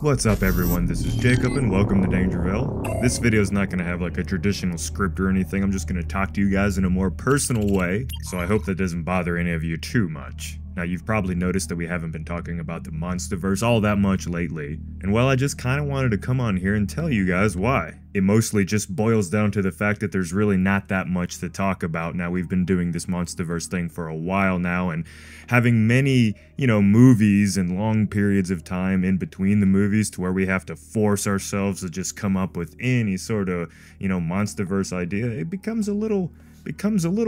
What's up everyone, this is Jacob and welcome to Dangerville. This video is not going to have like a traditional script or anything, I'm just going to talk to you guys in a more personal way, so I hope that doesn't bother any of you too much. Now you've probably noticed that we haven't been talking about the MonsterVerse all that much lately, and well I just kinda wanted to come on here and tell you guys why. It mostly just boils down to the fact that there's really not that much to talk about. Now we've been doing this MonsterVerse thing for a while now, and having many, movies and long periods of time in between the movies to where we have to force ourselves to just come up with any sort of, MonsterVerse idea, it becomes a little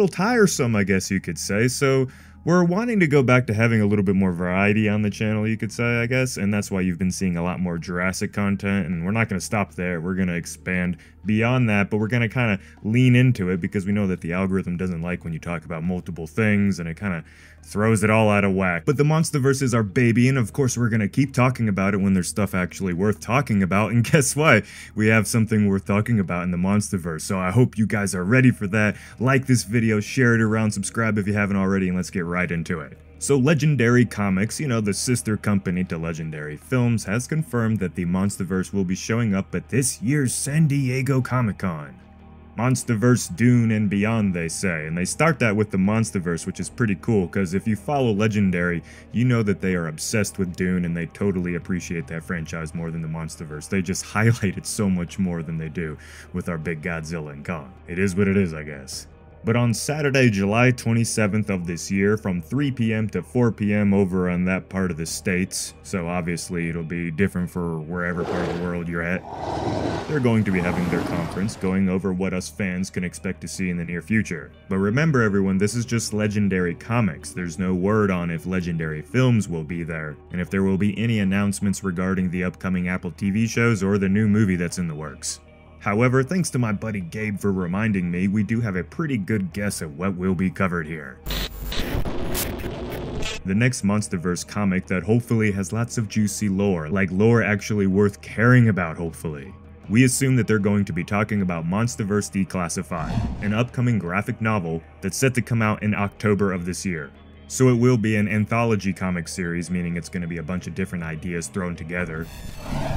tiresome, I guess you could say. So we're wanting to go back to having a little bit more variety on the channel, you could say, I guess, and that's why you've been seeing a lot more Jurassic content, and we're not going to stop there. We're going to expand beyond that, but we're going to kind of lean into it because we know that the algorithm doesn't like when you talk about multiple things, and it kind of throws it all out of whack. But the MonsterVerse is our baby, and of course we're going to keep talking about it when there's stuff actually worth talking about, and guess what? We have something worth talking about in the MonsterVerse, so I hope you guys are ready for that. Like this video, share it around, subscribe if you haven't already, and let's get right into it. So Legendary Comics, the sister company to Legendary Films, has confirmed that the MonsterVerse will be showing up at this year's San Diego Comic-Con. MonsterVerse Dune and beyond, they say, and they start that with the MonsterVerse, which is pretty cool because if you follow Legendary, you know that they are obsessed with Dune and they totally appreciate that franchise more than the MonsterVerse. They just highlight it so much more than they do with our big Godzilla and Kong. It is what it is, I guess. But on Saturday, July 27th of this year, from 3 p.m. to 4 p.m. over on that part of the states, so obviously it'll be different for wherever part of the world you're at, they're going to be having their conference, going over what us fans can expect to see in the near future. But remember everyone, this is just Legendary Comics. There's no word on if Legendary Films will be there, and if there will be any announcements regarding the upcoming Apple TV shows or the new movie that's in the works. However, thanks to my buddy Gabe for reminding me, we do have a pretty good guess at what will be covered here. The next MonsterVerse comic that hopefully has lots of juicy lore, like lore actually worth caring about, hopefully. We assume that they're going to be talking about MonsterVerse Declassified, an upcoming graphic novel that's set to come out in October of this year. So it will be an anthology comic series, meaning it's going to be a bunch of different ideas thrown together.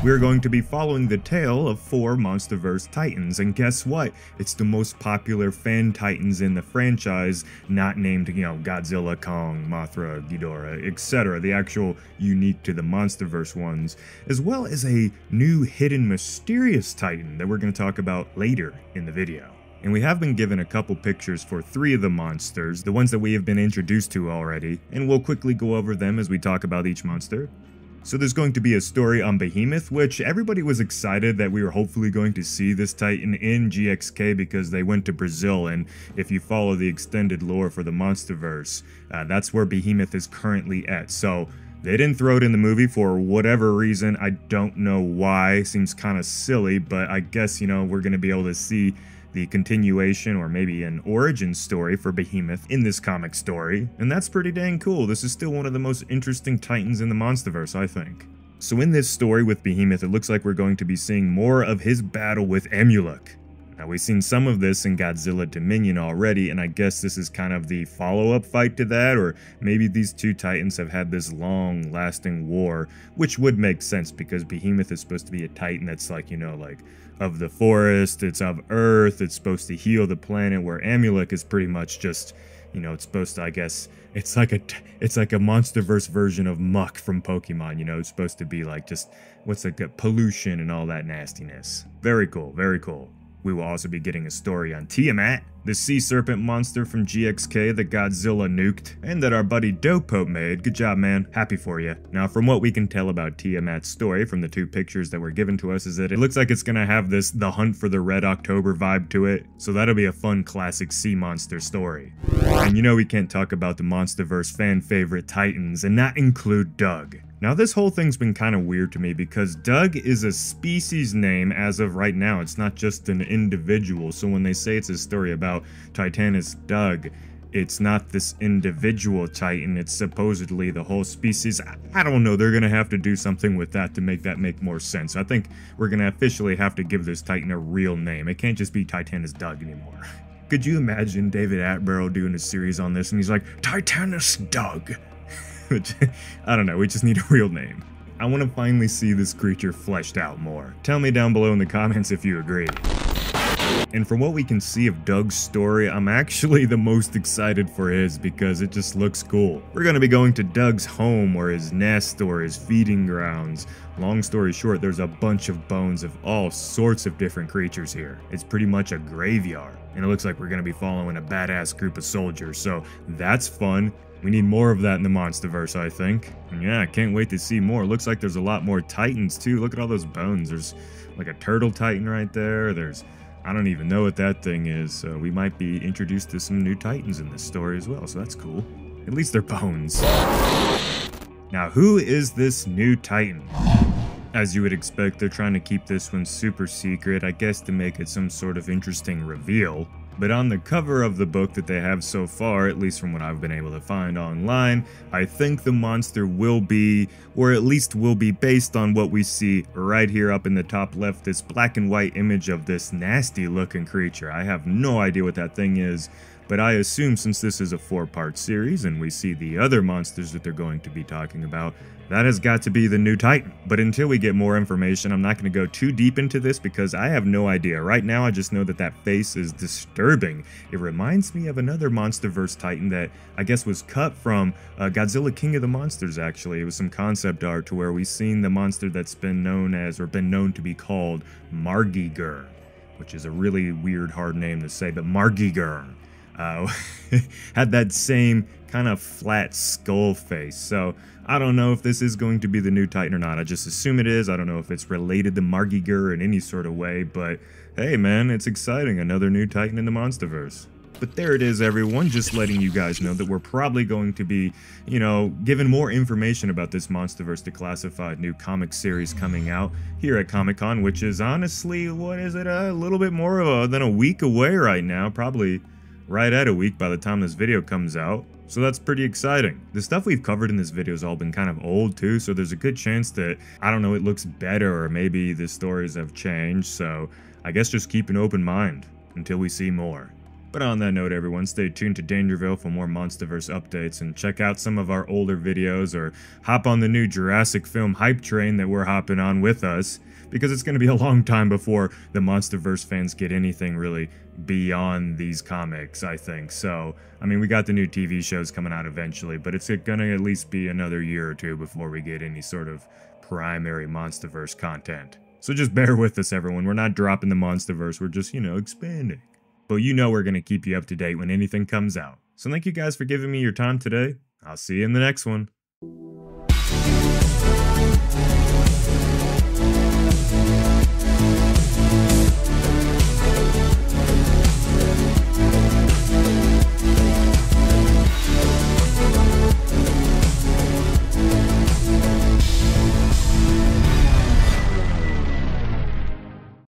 We're going to be following the tale of 4 MonsterVerse titans, and guess what? It's the most popular fan titans in the franchise, not named, Godzilla, Kong, Mothra, Ghidorah, etc. The actual unique to the MonsterVerse ones, as well as a new hidden mysterious titan that we're going to talk about later in the video. And we have been given a couple pictures for 3 of the monsters, the ones that we have been introduced to already, and we'll quickly go over them as we talk about each monster. So there's going to be a story on Behemoth, which everybody was excited that we were hopefully going to see this titan in GXK because they went to Brazil, and if you follow the extended lore for the MonsterVerse, that's where Behemoth is currently at. So they didn't throw it in the movie for whatever reason, I don't know why, seems kind of silly, but I guess, we're going to be able to see the continuation or maybe an origin story for Behemoth in this comic story, and that's pretty dang cool. This is still one of the most interesting titans in the MonsterVerse, I think. So in this story with Behemoth, it looks like we're going to be seeing more of his battle with Emuluk. Now we've seen some of this in Godzilla Dominion already, and I guess this is kind of the follow-up fight to that, or maybe these 2 titans have had this long-lasting war, which would make sense because Behemoth is supposed to be a titan that's like, like of the forest, it's of Earth, it's supposed to heal the planet, where Emuluk is pretty much just, it's supposed to, I guess, it's like a MonsterVerse version of Muck from Pokemon, it's supposed to be like just, pollution and all that nastiness. Very cool, very cool. We will also be getting a story on Tiamat, the sea serpent monster from GXK that Godzilla nuked, and that our buddy Dopepope made. Good job, man. Happy for you. Now, from what we can tell about Tiamat's story from the 2 pictures that were given to us is that it looks like it's gonna have this The Hunt for the Red October vibe to it, so that'll be a fun classic sea monster story. And we can't talk about the MonsterVerse fan favorite titans and not include Doug. Now this whole thing's been kind of weird to me because Doug is a species name as of right now, it's not just an individual, so when they say it's a story about Titanus Doug, it's not this individual titan, it's supposedly the whole species. I don't know, they're gonna have to do something with that to make that make more sense. I think we're gonna officially have to give this titan a real name, it can't just be Titanus Doug anymore. Could you imagine David Attenborough doing a series on this and he's like, Titanus Doug? I don't know, we just need a real name. I want to finally see this creature fleshed out more. Tell me down below in the comments if you agree. And from what we can see of Doug's story, I'm actually the most excited for his because it just looks cool. We're going to be going to Doug's home or his nest or his feeding grounds. Long story short, there's a bunch of bones of all sorts of different creatures here. It's pretty much a graveyard. And it looks like we're going to be following a badass group of soldiers, so that's fun. We need more of that in the MonsterVerse, I think. And yeah, I can't wait to see more. Looks like there's a lot more titans too. Look at all those bones. There's like a turtle titan right there. I don't even know what that thing is, so we might be introduced to some new titans in this story as well, so that's cool. At least they're bones. Now, who is this new titan? As you would expect, they're trying to keep this one super secret, I guess to make it some sort of interesting reveal. But on the cover of the book that they have so far, at least from what I've been able to find online, I think the monster will be, or at least will be based on what we see right here up in the top left, this black and white image of this nasty looking creature. I have no idea what that thing is, but I assume since this is a 4-part series and we see the other monsters that they're going to be talking about, that has got to be the new Titan. But until we get more information, I'm not going to go too deep into this because I have no idea. Right now, I just know that that face is disturbing. It reminds me of another MonsterVerse Titan that I guess was cut from Godzilla King of the Monsters, actually. It was some concept art to where we've seen the monster that's been known as, or been known to be called, Margigur, which is a really weird, hard name to say, but Margigur. Had that same kind of flat skull face. So I don't know if this is going to be the new Titan or not. I just assume it is. I don't know if it's related to Margigur in any sort of way, but hey man, it's exciting. Another new Titan in the MonsterVerse. But there it is, everyone, just letting you guys know that we're probably going to be, given more information about this MonsterVerse Declassified new comic series coming out here at Comic-Con, which is honestly, what is it, a little bit more than a week away right now, probably right at a week by the time this video comes out. So that's pretty exciting. The stuff we've covered in this video has all been kind of old too, so there's a good chance that, I don't know, it looks better or maybe the stories have changed, so I guess just keep an open mind until we see more. But on that note, everyone, stay tuned to Dangerville for more MonsterVerse updates and check out some of our older videos or hop on the new Jurassic film hype train that we're hopping on with us, because it's going to be a long time before the MonsterVerse fans get anything really beyond these comics, I think. So, I mean, we got the new TV shows coming out eventually, but it's going to at least be another year or two before we get any sort of primary MonsterVerse content. So just bear with us, everyone. We're not dropping the MonsterVerse, we're just, expanding. But we're going to keep you up to date when anything comes out. So thank you guys for giving me your time today. I'll see you in the next one.